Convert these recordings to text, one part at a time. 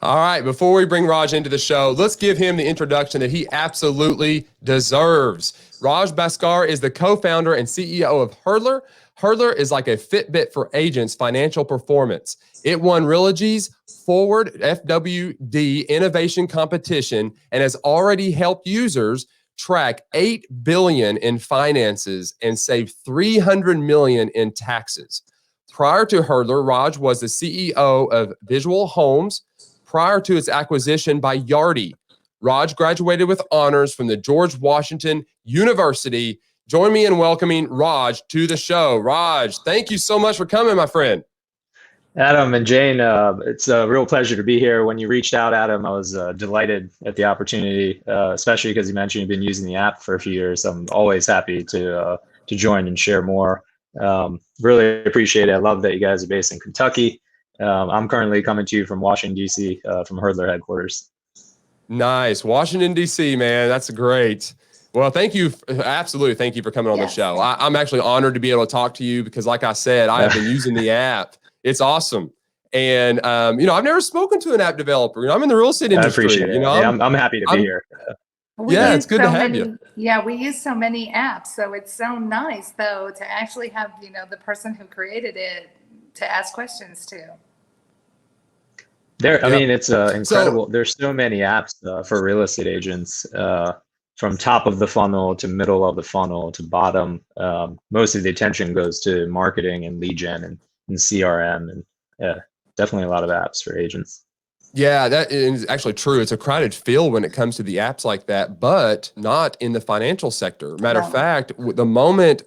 All right, before we bring Raj into the show, let's give him the introduction that he absolutely deserves. Raj Bhaskar is the co-founder and CEO of Hurdlr. Hurdlr is like a Fitbit for agents' financial performance. It won Realogy's Forward FWD Innovation Competition and has already helped users track $8 billion in finances and save $300 million in taxes. Prior to Hurdlr, Raj was the CEO of VisualHOMES prior to its acquisition by Yardi. Raj graduated with honors from the George Washington University. Join me in welcoming Raj to the show. Raj, thank you so much for coming, my friend. Adam and Jane, it's a real pleasure to be here. When you reached out, Adam, I was delighted at the opportunity, especially because you mentioned you've been using the app for a few years. I'm always happy to join and share more. Really appreciate it. I love that you guys are based in Kentucky. I'm currently coming to you from Washington, D.C., from Hurdlr headquarters. Nice. Washington, D.C., man. That's great. Well, thank you. Absolutely. Thank you for coming on the show. I'm actually honored to be able to talk to you because, like I said, I have been using the app. It's awesome. And, I've never spoken to an app developer. I'm in the real estate industry. I appreciate it. I'm happy to be here. It's good to have you. Yeah, we use so many apps. So it's so nice, though, to actually have, the person who created it to ask questions to. It's incredible. There's so many apps for real estate agents, from top of the funnel to middle of the funnel to bottom. Most of the attention goes to marketing and lead gen and CRM, and definitely a lot of apps for agents. Yeah, that is actually true. It's a crowded field when it comes to the apps like that, but not in the financial sector. Matter of fact, the moment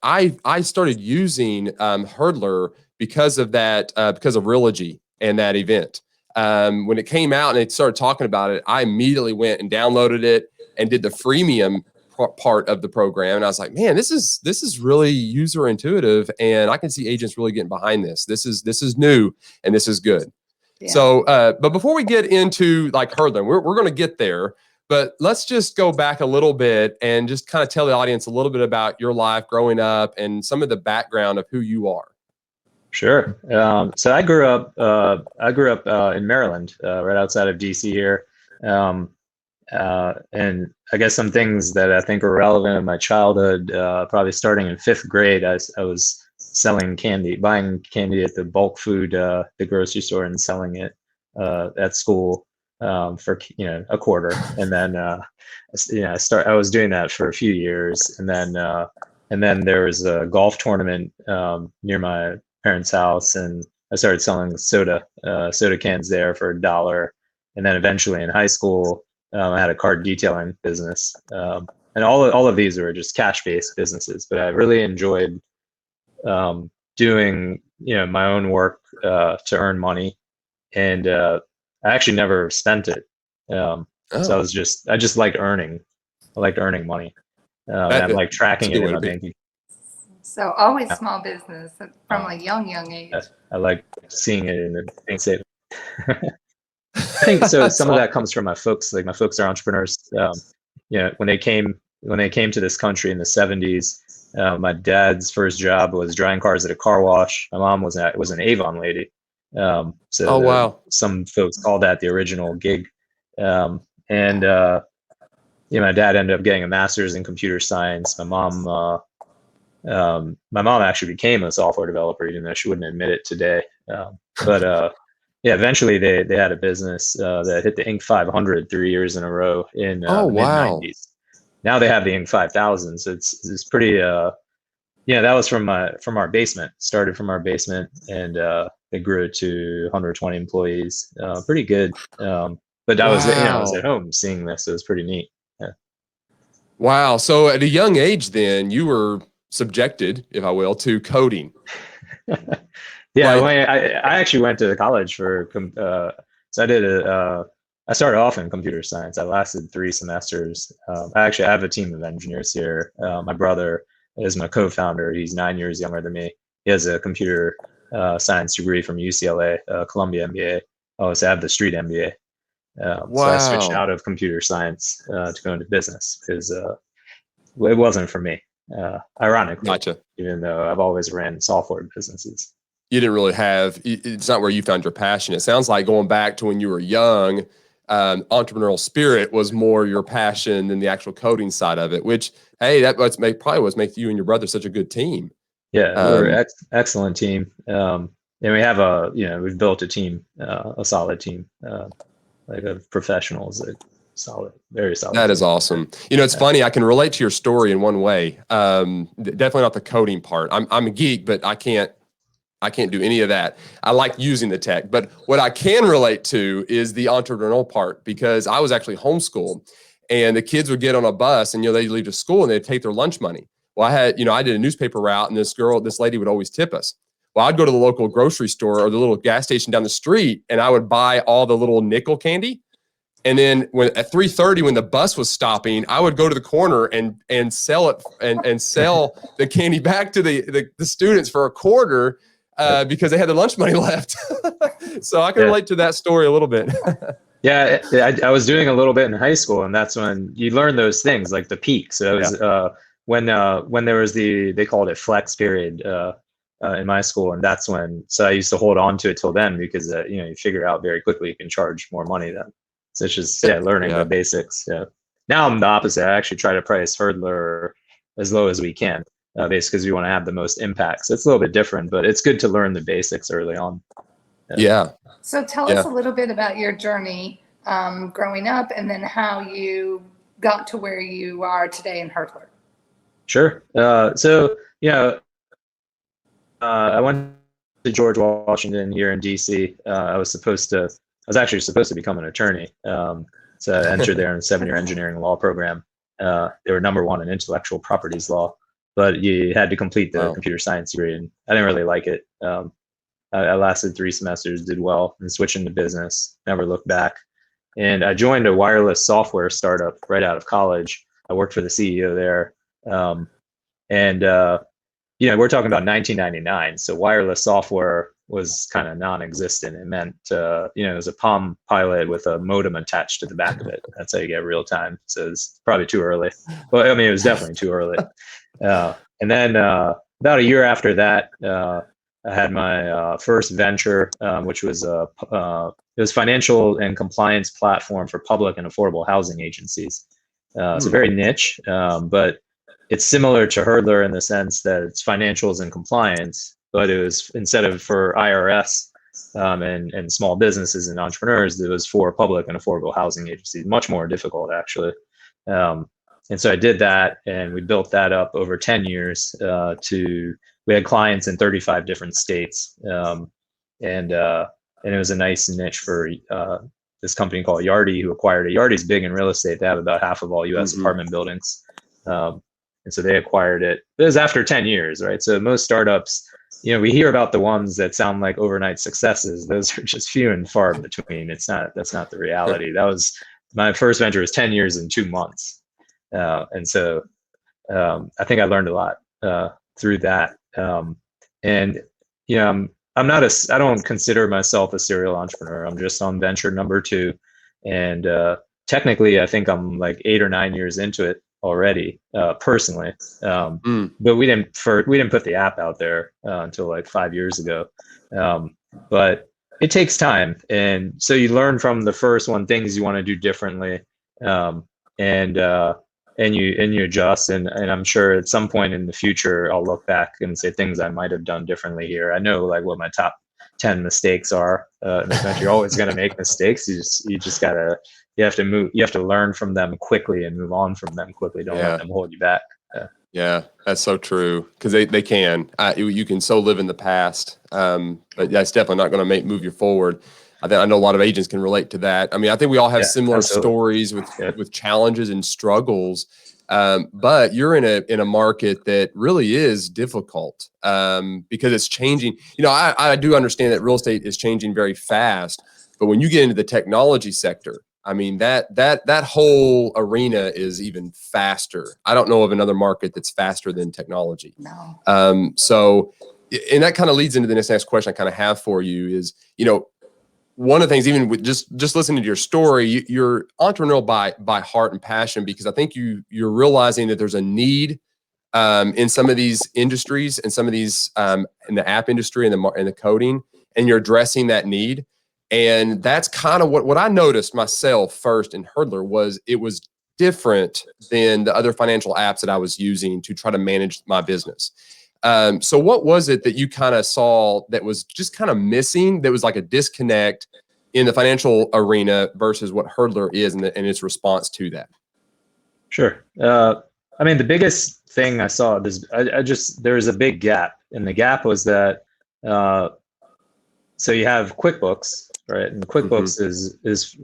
I started using Hurdlr because of that, because of Realogy and that event. When it came out and they started talking about it, I immediately went and downloaded it and did the freemium part of the program. And I was like, man, this is really user intuitive, and I can see agents really getting behind this. This is new and this is good. Yeah. So, but before we get into like Hurdlr, we're going to get there, but let's just go back a little bit and just kind of tell the audience a little bit about your life growing up and some of the background of who you are. Sure. So I grew up in Maryland, right outside of DC here. And I guess some things that I think were relevant in my childhood, probably starting in 5th grade, I was selling candy, buying candy at the bulk food, the grocery store, and selling it at school for a quarter. And then I was doing that for a few years, and then there was a golf tournament near my parents' house, and I started selling soda cans there for $1. And then eventually in high school, I had a car detailing business, and all of these were just cash-based businesses. But I really enjoyed doing my own work to earn money, and I actually never spent it. So I just liked earning. I liked earning money, and I like tracking it in my banking. So always small business from a young age. I like seeing it in the bank statement. I think so. Some of that comes from my folks. Like my folks are entrepreneurs. When they came to this country in the 70s, my dad's first job was drying cars at a car wash. My mom was an Avon lady. Wow. Some folks call that the original gig. My dad ended up getting a master's in computer science. My mom actually became a software developer, even though she wouldn't admit it today. Eventually they had a business that hit the Inc. 500 3 years in a row in the mid-90s. Now they have the Inc. 5000, so it's pretty. That was from our basement. Started from our basement, and they grew to 120 employees. Pretty good. But I was at home seeing this. So it was pretty neat. Yeah. Wow. So at a young age, then you were subjected, if I will, to coding. Yeah, I actually went to college for. So I started off in computer science. I lasted 3 semesters. I have a team of engineers here. My brother is my co-founder. He's 9 years younger than me. He has a computer science degree from UCLA, Columbia MBA. I also have the street MBA. So I switched out of computer science to go into business because it wasn't for me. Ironically, Gotcha. Even though I've always ran software businesses. you didn't really have, it's not where you found your passion. It sounds like going back to when you were young, entrepreneurial spirit was more your passion than the actual coding side of it, which, hey, probably was make you and your brother such a good team. Yeah, we're excellent team. And we have we've built a team, a solid team, like of professionals, solid, very solid. That is awesome. It's funny. I can relate to your story in one way. Definitely not the coding part. I'm a geek, but I can't do any of that. I like using the tech, but what I can relate to is the entrepreneurial part, because I was actually homeschooled, and the kids would get on a bus and, they'd leave to school and they'd take their lunch money. Well, I did a newspaper route, and this lady would always tip us. Well, I'd go to the local grocery store or the little gas station down the street, and I would buy all the little nickel candy. And then at 3:30, when the bus was stopping, I would go to the corner and sell it and sell the candy back to the students for a quarter, because they had their lunch money left. So I can relate to that story a little bit. Yeah, I was doing a little bit in high school, and that's when you learn those things, like the peak. So it was when there was they called it flex period in my school, and that's when. So I used to hold on to it till then, because you figure out very quickly you can charge more money then. So it's just learning the basics. Yeah. Now I'm the opposite. I actually try to price Hurdlr as low as we can, basically because we want to have the most impact. So it's a little bit different, but it's good to learn the basics early on. Yeah. So tell us a little bit about your journey growing up, and then how you got to where you are today in Hurdlr. Sure. I went to George Washington here in DC. I was actually supposed to become an attorney. So I entered there in a 7-year engineering law program. They were #1 in intellectual properties law, but you had to complete the computer science degree, and I didn't really like it. I lasted 3 semesters, did well, and switched into business, never looked back. And I joined a wireless software startup right out of college. I worked for the CEO there. We're talking about 1999. So wireless software was kind of non-existent. It meant, it was a Palm Pilot with a modem attached to the back of it. That's how you get real time. So it's probably too early. Well, I mean, it was definitely too early. And then about a year after that, I had my first venture, which was it was financial and compliance platform for public and affordable housing agencies. It's a very niche, but it's similar to Hurdlr in the sense that it's financials and compliance, but it was, instead of for IRS and small businesses and entrepreneurs, it was for public and affordable housing agencies. Much more difficult, actually. And so I did that, and we built that up over 10 years. We had clients in 35 different states, and it was a nice niche for this company called Yardi, who acquired it. Yardi's big in real estate. They have about half of all U.S. apartment buildings. And so they acquired it. It was after 10 years, right? So most startups, we hear about the ones that sound like overnight successes. Those are just few and far between. That's not the reality. That was, my first venture was 10 years and 2 months. And so I think I learned a lot through that. I don't consider myself a serial entrepreneur. I'm just on venture #2. And technically, I think I'm like 8 or 9 years into it already, personally. But we didn't put the app out there until like 5 years ago. But it takes time, and so you learn from the first one things you want to do differently, and you adjust. And I'm sure at some point in the future I'll look back and say things I might have done differently here. I know like what my top 10 mistakes are. In this venture, you're always going to make mistakes. You have to learn from them quickly and move on from them quickly. Don't let them hold you back. Yeah, that's so true, because they can. You can so live in the past, but that's definitely not going to move you forward. I know a lot of agents can relate to that. I mean, I think we all have similar stories with challenges and struggles, but you're in a market that really is difficult because it's changing. I do understand that real estate is changing very fast, but when you get into the technology sector, I mean, that whole arena is even faster. I don't know of another market that's faster than technology. No. And that kind of leads into the next question I kind of have for you is, one of the things, even with just listening to your story, you're entrepreneurial by heart and passion, because I think you're realizing that there's a need in some of these industries and some of these in the app industry and the coding, and you're addressing that need. And that's kind of what I noticed myself first in Hurdlr was it was different than the other financial apps that I was using to try to manage my business. So what was it that you kind of saw that was just kind of missing, that was like a disconnect in the financial arena versus what Hurdlr is and its response to that? Sure. I mean, the biggest thing I saw is there was a big gap, and the gap was that so you have QuickBooks, right? And QuickBooks is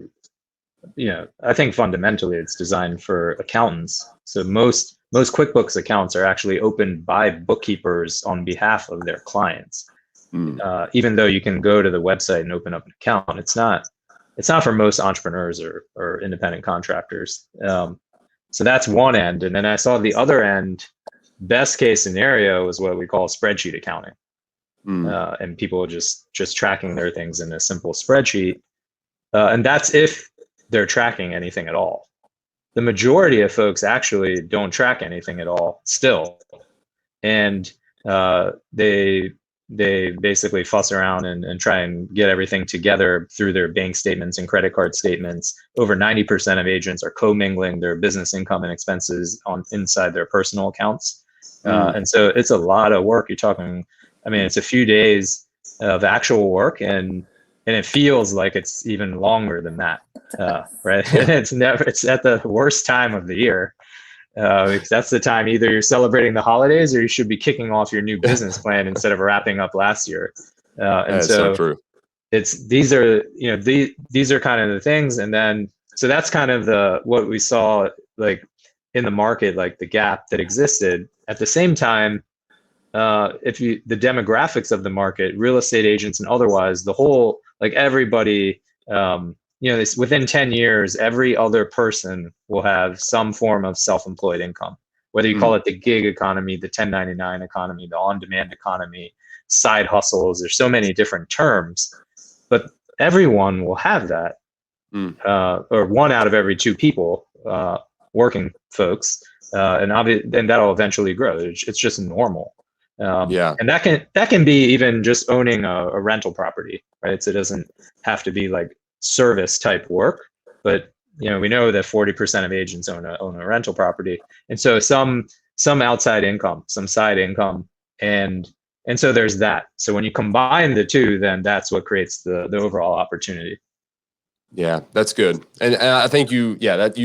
I think fundamentally it's designed for accountants. So most QuickBooks accounts are actually opened by bookkeepers on behalf of their clients. Even though you can go to the website and open up an account, it's not for most entrepreneurs or independent contractors. So that's one end. And then I saw the other end, best case scenario is what we call spreadsheet accounting. And people just tracking their things in a simple spreadsheet. And that's if they're tracking anything at all. The majority of folks actually don't track anything at all still. And they basically fuss around and try and get everything together through their bank statements and credit card statements. Over 90% of agents are commingling their business income and expenses inside their personal accounts. And so it's a lot of work. You're talking, I mean, it's a few days of actual work, and it feels like it's even longer than that, right? It's at the worst time of the year. Because that's the time either you're celebrating the holidays or you should be kicking off your new business plan instead of wrapping up last year. And so true. These are kind of the things. And then, so that's kind of what we saw like in the market, like the gap that existed. At the same time, the demographics of the market, real estate agents and otherwise, the whole, like everybody, within 10 years, every other person will have some form of self-employed income, whether you call it the gig economy, the 1099 economy, the on-demand economy, side hustles. There's so many different terms, but everyone will have that, or 1 out of every 2 people, working folks, and that'll eventually grow. It's just normal. And that can be even just owning a rental property, right? So it doesn't have to be like service type work, but we know that 40% of agents own a rental property, and so some outside income, some side income, and so there's that. So when you combine the two, then that's what creates the overall opportunity. Yeah, that's good, and I think you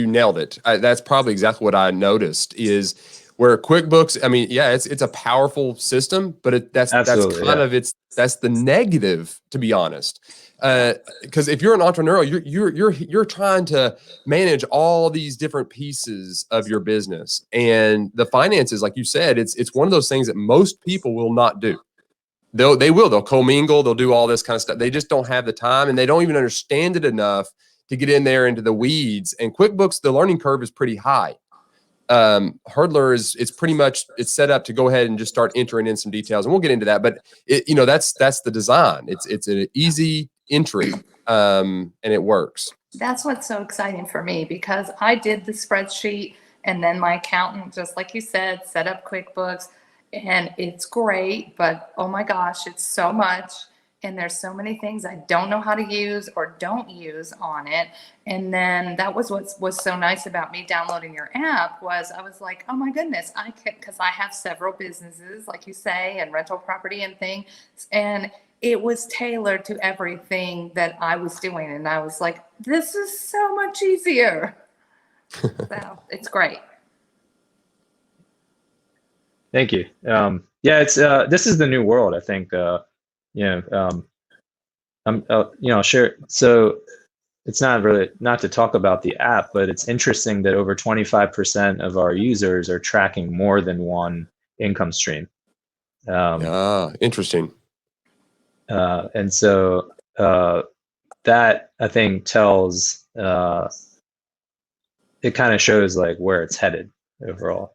nailed it. That's probably exactly what I noticed is where QuickBooks. I mean, it's a powerful system, but that's the negative, to be honest. Because if you're an entrepreneur, you're trying to manage all these different pieces of your business, and the finances, like you said, it's one of those things that most people will not do. They'll commingle, they'll do all this kind of stuff. They just don't have the time, and they don't even understand it enough to get in there into the weeds. And QuickBooks, the learning curve is pretty high. Hurdlr it's pretty much, it's set up to go ahead and just start entering in some details, and we'll get into that. But that's the design. It's an easy entry, and it works. That's what's so exciting for me, because I did the spreadsheet, and then my accountant, just like you said, set up QuickBooks, and it's great, but oh my gosh, it's so much. And there's so many things I don't know how to use or don't use on it. And then that was what was so nice about me downloading your app, was I was like, oh my goodness, I can, because I have several businesses, like you say, and rental property and things. And it was tailored to everything that I was doing. And I was like, this is so much easier. So it's great. Thank you. It's this is the new world, I think. I'll share. So it's not really, not to talk about the app, but it's interesting that over 25% of our users are tracking more than one income stream. Interesting. And so that, I think, tells, it kind of shows like where it's headed overall.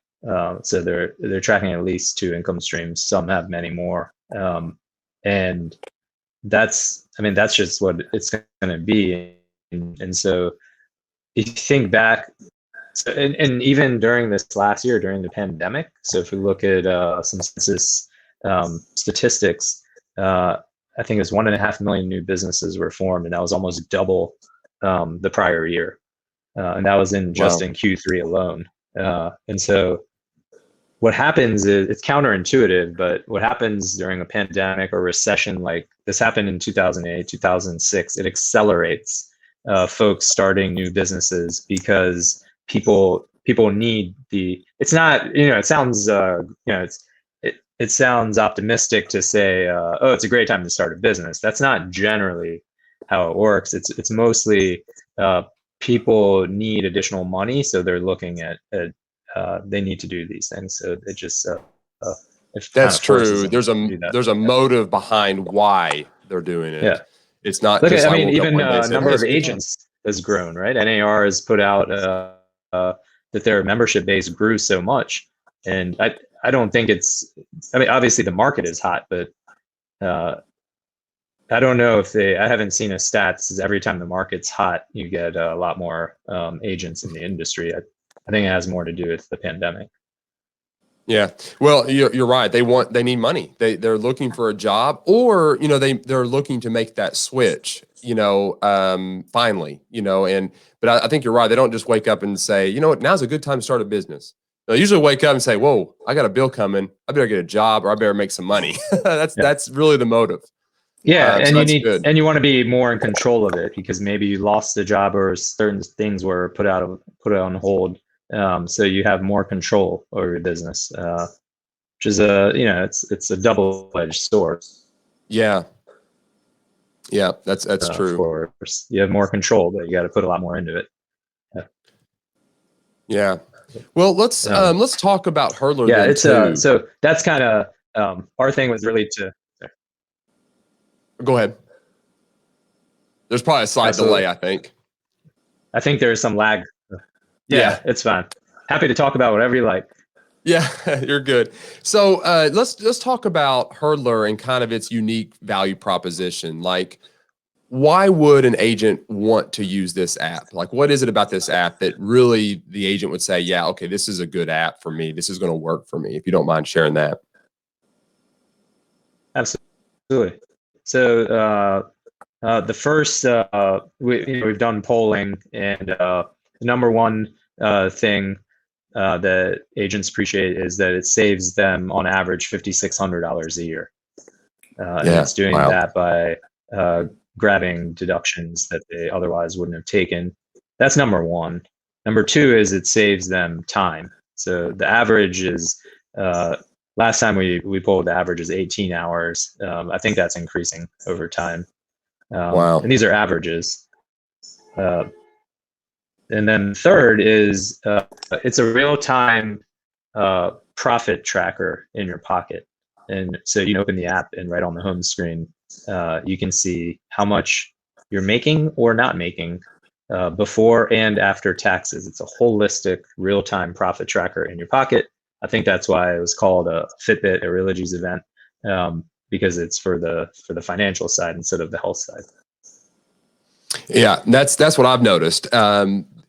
So they're tracking at least 2 income streams. Some have many more. And that's just what it's going to be. And so if you think back, And even during this last year, during the pandemic, so if we look at some census statistics, I think it was 1.5 million new businesses were formed, and that was almost double the prior year. And that was in just in Q3 alone. And so what happens is, it's counterintuitive, but what happens during a pandemic or recession, like this happened in 2008, 2006, it accelerates folks starting new businesses because people need it's not, it sounds, it sounds optimistic to say, oh, it's a great time to start a business. That's not generally how it works. It's mostly people need additional money, so they're looking at they need to do these things. So it just that's true. There's a motive behind why they're doing it. Yeah, it's not. Look just at, I mean, even number of agents has grown, right? NAR has put out that their membership base grew so much, and I don't think it's. I mean, obviously the market is hot, but I don't know if I haven't seen a stats. Every time the market's hot, you get a lot more agents in the industry. I think it has more to do with the pandemic. Yeah, well, you're right. They need money. They're looking for a job, or they're looking to make that switch. Finally, but I think you're right. They don't just wake up and say, you know what, now's a good time to start a business. They usually wake up and say, whoa, I got a bill coming. I better get a job, or I better make some money. That's really the motive. Yeah, and you want to be more in control of it, because maybe you lost a job or certain things were put on hold. So you have more control over your business, which is it's a double-edged sword. Yeah, that's true. Of course, you have more control, but you got to put a lot more into it. Yeah. Well, let's talk about Hurdlr. Yeah, it's so that's kind of our thing was really to. Go ahead. There's probably a slight delay, I think. I think there's some lag. Yeah, it's fine. Happy to talk about whatever you like. Yeah, you're good. So let's talk about Hurdlr and kind of its unique value proposition. Like, why would an agent want to use this app? Like, what is it about this app that really the agent would say, yeah, okay, this is a good app for me. This is going to work for me. If you don't mind sharing that. Absolutely. So the first, we've done polling, and the number one thing that agents appreciate is that it saves them on average $5,600 a year. And it's doing that by grabbing deductions that they otherwise wouldn't have taken. That's number one. Number two is it saves them time. So the average is, last time we polled, the average is 18 hours. I think that's increasing over time. And these are averages. And then third is it's a real-time profit tracker in your pocket. And so you can open the app, and right on the home screen, you can see how much you're making or not making before and after taxes. It's a holistic real-time profit tracker in your pocket. I think that's why it was called a Fitbit, a Realogy's event, because it's for the financial side instead of the health side. Yeah, that's what I've noticed.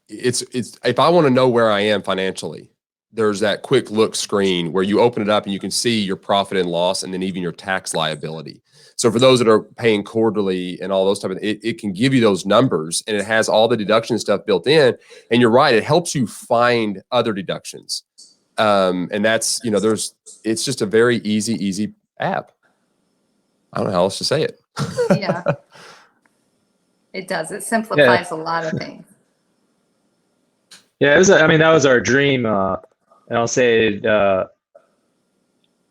It's if I want to know where I am financially, there's that quick look screen where you open it up and you can see your profit and loss, and then even your tax liability. So for those that are paying quarterly and all those type of, it can give you those numbers, and it has all the deduction stuff built in. And you're right, it helps you find other deductions. And that's, it's just a very easy app. I don't know how else to say it. Yeah, it does. It simplifies a lot of things. Yeah, that was our dream. And I'll say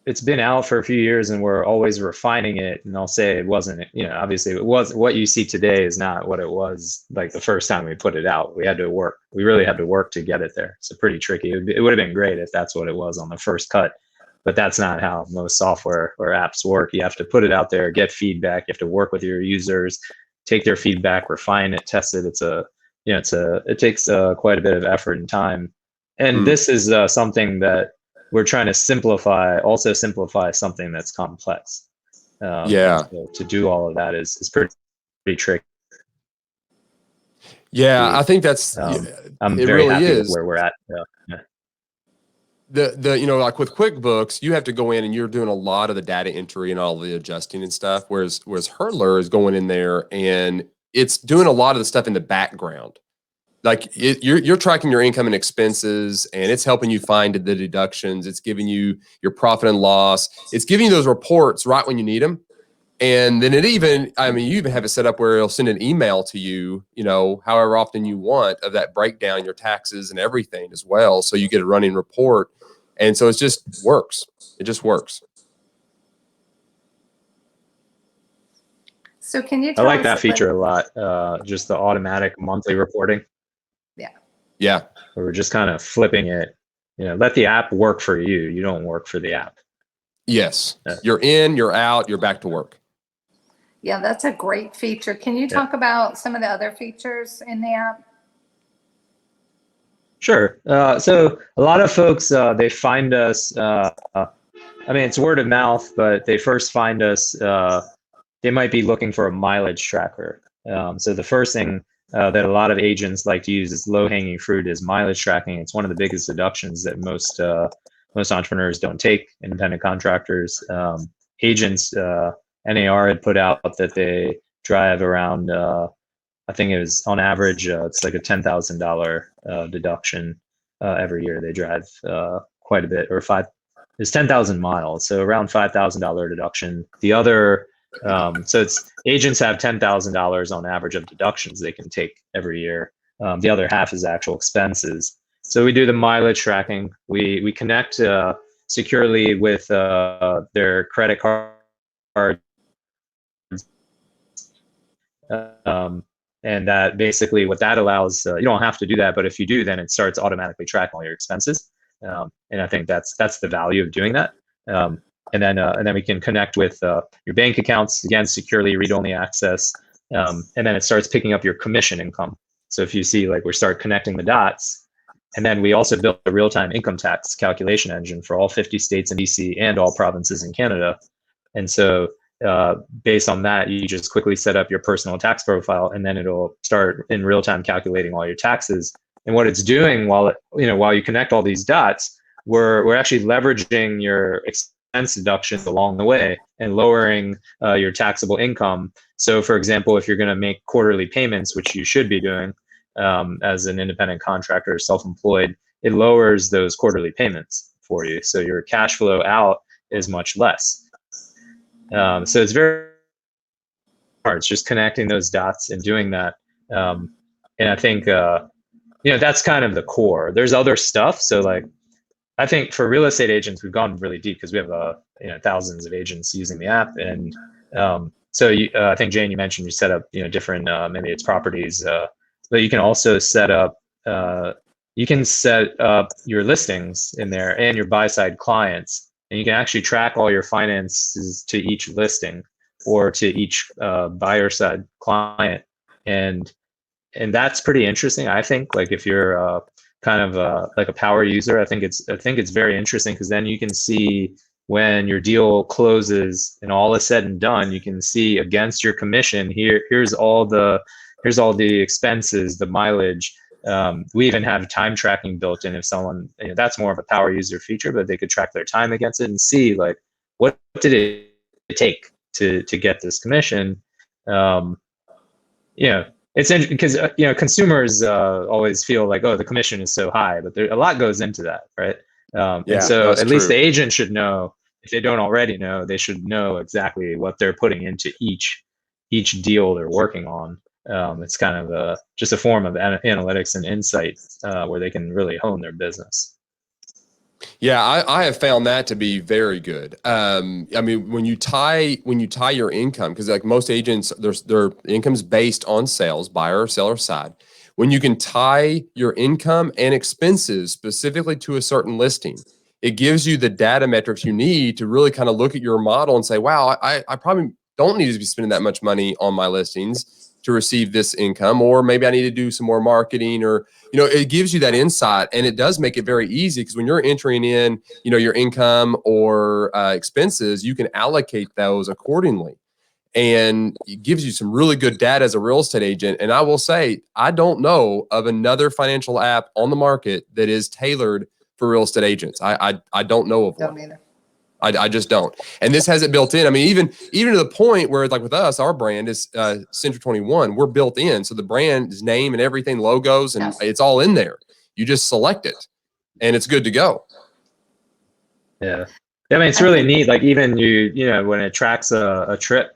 it's been out for a few years, and we're always refining it. And I'll say it wasn't, obviously it was, what you see today is not what it was like the first time we put it out. We really had to work to get it there. So pretty tricky. It would have been great if that's what it was on the first cut, but that's not how most software or apps work. You have to put it out there, get feedback. You have to work with your users, take their feedback, refine it, test it. It takes quite a bit of effort and time. And this is something that we're trying to simplify something that's complex. So to do all of that is pretty tricky. Yeah, I think that's. I I'm It very really happy with is. where we're at. Yeah. Like with QuickBooks, you have to go in and you're doing a lot of the data entry and all the adjusting and stuff. Whereas Hurdlr is going in there and it's doing a lot of the stuff in the background. Like you're tracking your income and expenses, and it's helping you find the deductions. It's giving you your profit and loss. It's giving you those reports right when you need them. And then you even have it set up where it'll send an email to you, however often you want, of that breakdown, your taxes and everything as well. So you get a running report. And so it just works. It just works. So can you I tell like us that feature a lot. Just the automatic monthly reporting. Yeah. Where we're just kind of flipping it, let the app work for you. You don't work for the app. Yes. You're in, you're out, you're back to work. Yeah, that's a great feature. Can you talk about some of the other features in the app? Sure. So a lot of folks, they find us, it's word of mouth, but they first find us, they might be looking for a mileage tracker. So the first thing that a lot of agents like to use is low-hanging fruit is mileage tracking. It's one of the biggest deductions that most entrepreneurs don't take, independent contractors. Agents, NAR had put out that they drive around, I think it was on average, it's like a $10,000 deduction every year. They drive quite a bit, it's 10,000 miles, so around $5,000 deduction. The other, so it's agents have $10,000 on average of deductions they can take every year. The other half is actual expenses. So we do the mileage tracking. We connect securely with their credit card. And that basically what that allows, you don't have to do that, but if you do, then it starts automatically tracking all your expenses. And I think that's the value of doing that. And then we can connect with your bank accounts, again, securely read-only access. And then it starts picking up your commission income. So if you see, like, we start connecting the dots, and then we also built a real-time income tax calculation engine for all 50 states in DC and all provinces in Canada. And so based on that, you just quickly set up your personal tax profile, and then it'll start in real time calculating all your taxes. And what it's doing while you connect all these dots, we're actually leveraging your expense deductions along the way and lowering your taxable income. So, for example, if you're going to make quarterly payments, which you should be doing as an independent contractor or self-employed, it lowers those quarterly payments for you. So your cash flow out is much less. So it's very hard. It's just connecting those dots and doing that. And I think, that's kind of the core. There's other stuff. So, like, I think for real estate agents, we've gone really deep because we have thousands of agents using the app. And I think, Jane, you mentioned you set up different, maybe it's properties, but you can also set up your listings in there and your buy-side clients. And you can actually track all your finances to each listing or to each buyer side client. And that's pretty interesting. I think, like, if you're kind of like a power user, I think it's very interesting, because then you can see when your deal closes and all is said and done, you can see against your commission, here's all the expenses, the mileage. We even have time tracking built in. If someone, that's more of a power user feature, but they could track their time against it and see, like, what did it take to get this commission. It's interesting because consumers always feel like, oh, the commission is so high, but a lot goes into that, right? And so at least the agent should know. If they don't already know, they should know exactly what they're putting into each deal they're working on. It's kind of just a form of analytics and insight where they can really hone their business. Yeah, I have found that to be very good. When you tie your income, because like most agents, their income's based on sales, buyer or seller side. When you can tie your income and expenses specifically to a certain listing, it gives you the data metrics you need to really kind of look at your model and say, wow, I probably don't need to be spending that much money on my listings to receive this income, or maybe I need to do some more marketing, or, it gives you that insight, and it does make it very easy, because when you're entering in, your income or expenses, you can allocate those accordingly. and it gives you some really good data as a real estate agent. And I will say, I don't know of another financial app on the market that is tailored for real estate agents. I don't know of one. Don't either. I just don't. And this has it built in. I mean, even to the point where, like with us, our brand is Century 21. We're built in. So the brand's name and everything, logos, and it's all in there. You just select it and it's good to go. Yeah. I mean, it's really neat. Like even you know, when it tracks a trip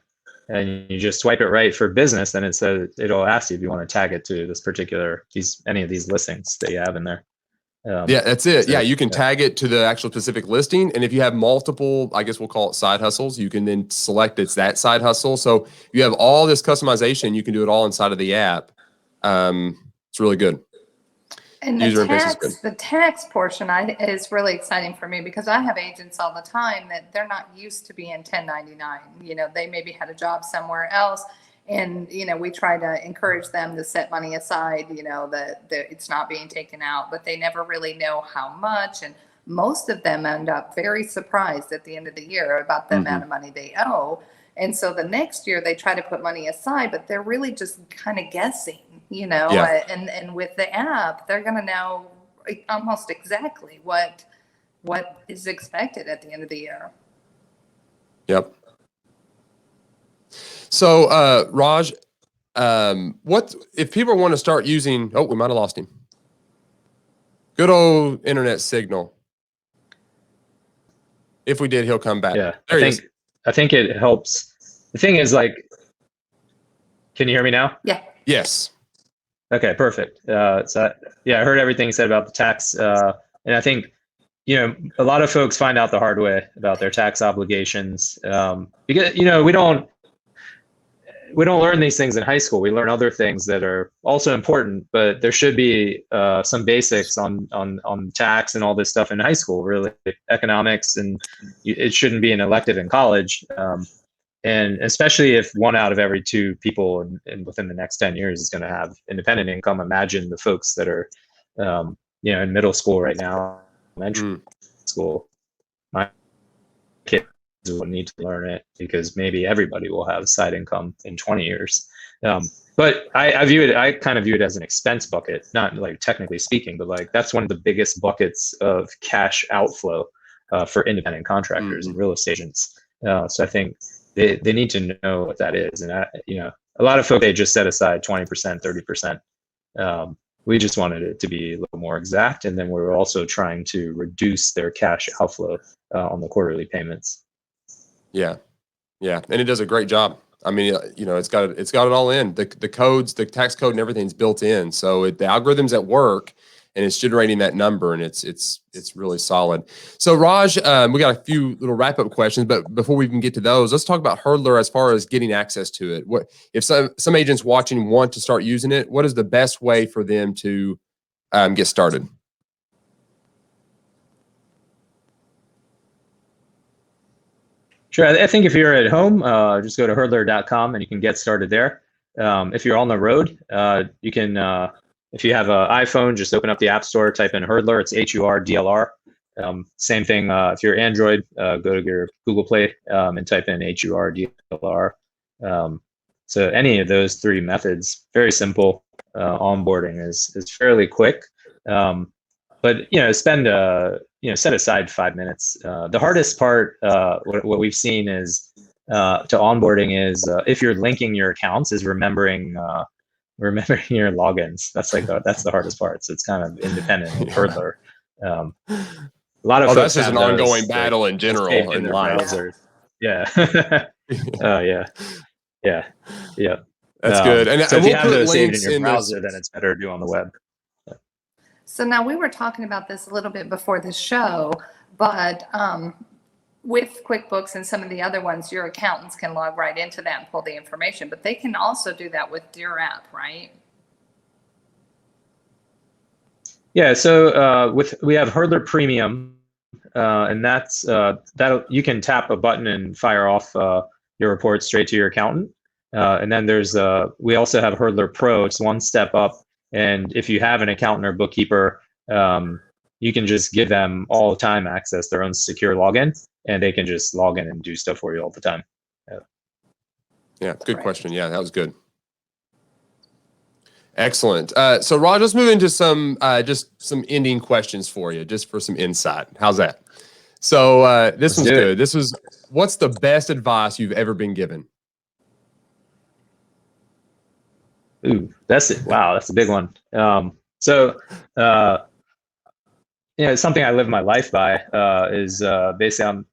and you just swipe it right for business, then it says, it'll ask you if you want to tag it to this particular, any of these listings that you have in there. Yeah, that's it. So, yeah, you can tag it to the actual specific listing. And if you have multiple, I guess we'll call it side hustles, you can then select it's that side hustle. So you have all this customization. You can do it all inside of the app. It's really good. And the tax portion is really exciting for me because I have agents all the time that they're not used to being 1099. You know, they maybe had a job somewhere else. And, you know, we try to encourage them to set money aside, you know, that it's not being taken out, but they never really know how much. And most of them end up very surprised at the end of the year about the amount of money they owe. And so the next year they try to put money aside, but they're really just kind of guessing, you know, and with the app, they're going to know almost exactly what is expected at the end of the year. Yep. So, Raj, what if people want to start using? Oh, we might have lost him. Good old internet signal. If we did, he'll come back. Yeah, I think it helps. The thing is, like, can you hear me now? Yeah. Yes. Okay, perfect. So yeah, I heard everything you said about the tax, and I think, you know, a lot of folks find out the hard way about their tax obligations, because, you know, we don't learn these things in high school. We learn other things that are also important, but there should be some basics on tax and all this stuff in high school, really, economics, and it shouldn't be an elective in college. And especially if 1 out of every 2 people within the next 10 years is going to have independent income. Imagine the folks that are, you know, in middle school right now, elementary school. My kids will need to learn it because maybe everybody will have side income in 20 years. But I kind of view it as an expense bucket, not like technically speaking, but like that's one of the biggest buckets of cash outflow for independent contractors and real estate agents. So I think they need to know what that is. And you know, a lot of folks, they just set aside 20%, 30%. We just wanted it to be a little more exact. And then we're also trying to reduce their cash outflow on the quarterly payments. Yeah. Yeah. And it does a great job. I mean, you know, it's got it all in. The codes, the tax code and everything's built in. So the algorithm's at work and it's generating that number, and it's really solid. So Raj, we got a few little wrap-up questions, but before we even get to those, let's talk about Hurdlr as far as getting access to it. What if some agents watching want to start using it? What is the best way for them to get started? Sure. I think if you're at home, just go to hurdlr.com and you can get started there. If you're on the road, you can, if you have an iPhone, just open up the App Store, type in Hurdlr. It's HURDLR. Same thing if you're Android, go to your Google Play and type in HURDLR. So any of those 3 methods, very simple. Onboarding is fairly quick. But, you know, set aside 5 minutes. The hardest part, what we've seen is to onboarding is if you're linking your accounts, is remembering your logins. That's the hardest part. So it's kind of independent of Hurdlr. A lot of folks that's just an ongoing battle in general in life. Browser. Yeah. Yeah. That's good. And so if we'll you have those saved in your in browser, then it's better to do on the web. So now we were talking about this a little bit before the show, but with QuickBooks and some of the other ones, your accountants can log right into that and pull the information, but they can also do that with your app, right? Yeah. So we have Hurdlr Premium, and that's that you can tap a button and fire off your report straight to your accountant. And then we also have Hurdlr Pro. It's one step up. And if you have an accountant or bookkeeper, you can just give them all the time access, their own secure login, and they can just log in and do stuff for you all the time. Yeah, good Right. question. Yeah, that was good. Excellent. So Raj, let's move into some just some ending questions for you, just for some insight. How's that? So this Let's one's do it. good. This was, what's the best advice you've ever been given? Ooh, that's it. Wow, that's a big one. So it's something I live my life by. Is basically I'm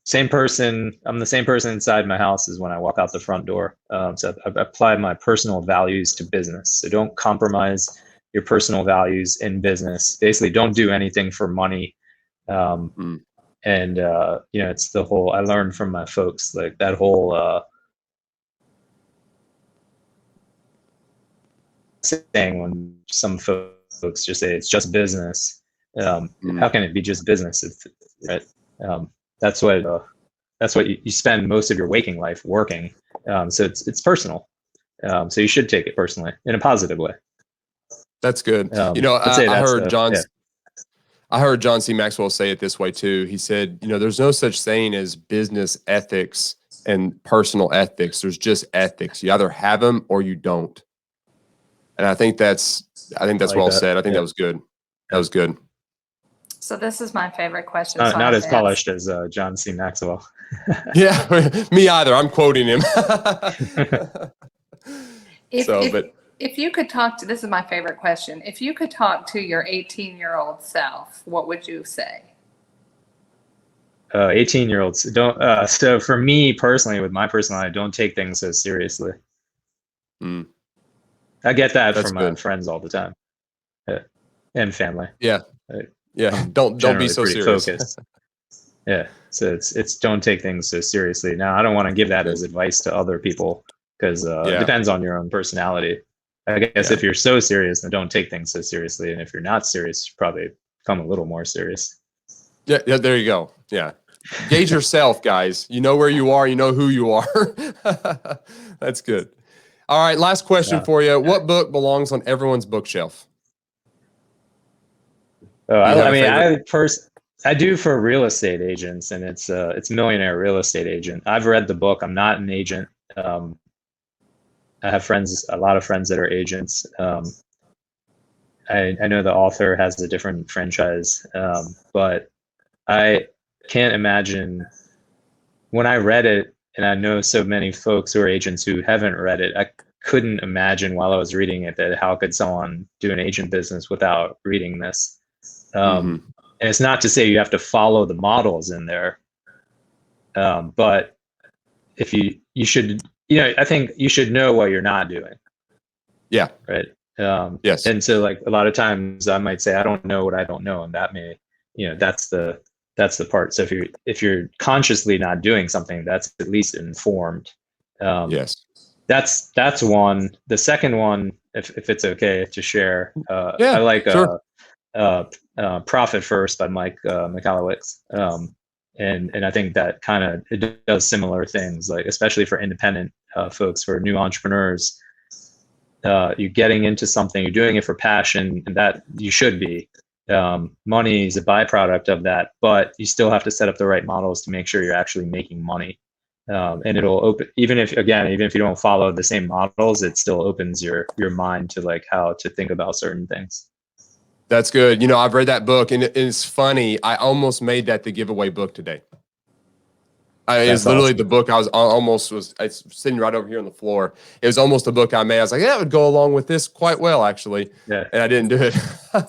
same person. I'm the same person inside my house as when I walk out the front door. So I've applied my personal values to business. So don't compromise your personal values in business. Basically, don't do anything for money. And it's the whole, I learned from my folks, like that whole saying when some folks just say it's just business. How can it be just business? Right? That's what you spend most of your waking life working. So it's personal. So you should take it personally in a positive way. That's good. I'd say I that's heard I heard John C. Maxwell say it this way too. He said, there's no such thing as business ethics and personal ethics. There's just ethics. You either have them or you don't. And I think that's like well that. said. I think that was good. That was good. So this is my favorite question. Not as polished as John C. Maxwell. Yeah, me either. I'm quoting him. If you could talk to, this is my favorite question. If you could talk to your 18-year-old self, what would you say? 18-year-olds don't. So for me personally, with my personality, don't take things so seriously. I get that from my friends all the time, and family. Yeah, yeah. Don't be so serious. Focused. Yeah, so it's don't take things so seriously. Now, I don't want to give that as advice to other people because it depends on your own personality. I guess if you're so serious, then don't take things so seriously. And if you're not serious, you probably become a little more serious. Yeah, there you go. Yeah. Gauge yourself, guys. You know where you are. You know who you are. That's good. All right, last question for you. What book belongs on everyone's bookshelf? I do for real estate agents, and it's Millionaire Real Estate Agent. I've read the book. I'm not an agent. I have a lot of friends that are agents. I know the author has a different franchise, but I can't imagine when I read it, and I know so many folks who are agents who haven't read it. I couldn't imagine while I was reading it that how could someone do an agent business without reading this? And it's not to say you have to follow the models in there, but if you should, I think you should know what you're not doing. Yeah. Right. Yes. And so, like, a lot of times I might say I don't know what I don't know, and that may, that's the part. So if you're consciously not doing something, that's at least informed. Yes. That's one. The second one, if it's okay to share, yeah, I like sure. Profit First by Mike Michalowicz. And I think that it does similar things, like especially for independent folks, for new entrepreneurs. You're getting into something, you're doing it for passion, and that you should be. Money is a byproduct of that, but you still have to set up the right models to make sure you're actually making money. And it'll open, even if you don't follow the same models, it still opens your mind to like how to think about certain things. That's good. I've read that book, and it's funny. I almost made that the giveaway book today. It's literally awesome. The book it's sitting right over here on the floor. It was almost a book I made. I was like, yeah, it would go along with this quite well, actually. Yeah. And I didn't do it.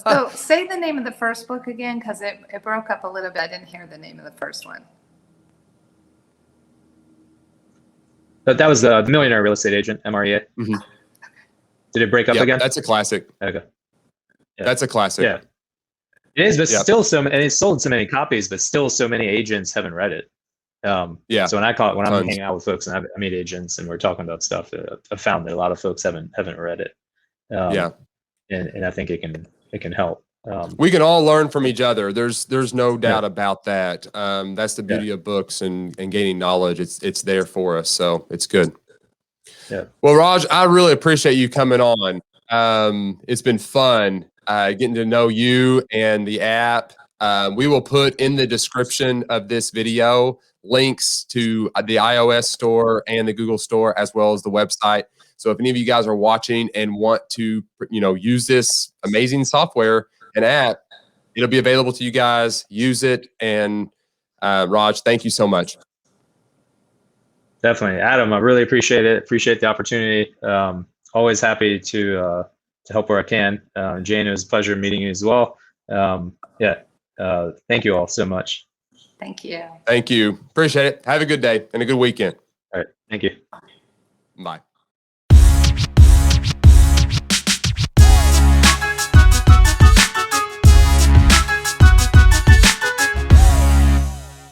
So say the name of the first book again, because it broke up a little bit. I didn't hear the name of the first one. But that was the Millionaire Real Estate Agent, MREA. Mm-hmm. Did it break up again? That's a classic. Okay. Yeah. That's a classic. Yeah. It is, but still and it's sold so many copies, but still so many agents haven't read it. So when I'm hanging out with folks and I meet agents and we're talking about stuff, I found that a lot of folks haven't read it. And I think it can help. We can all learn from each other. There's no doubt about that. That's the beauty of books and gaining knowledge. It's there for us. So it's good. Yeah. Well, Raj, I really appreciate you coming on. It's been fun getting to know you and the app. We will put in the description of this video links to the iOS store and the Google store, as well as the website. So if any of you guys are watching and want to, use this amazing software and app, it'll be available to you guys. Use it. And Raj, thank you so much. Definitely, Adam. I really appreciate it. Appreciate the opportunity. Always happy to help where I can. Jane, it was a pleasure meeting you as well. Thank you all so much. Thank you. Thank you. Appreciate it. Have a good day and a good weekend. All right. Thank you. Bye.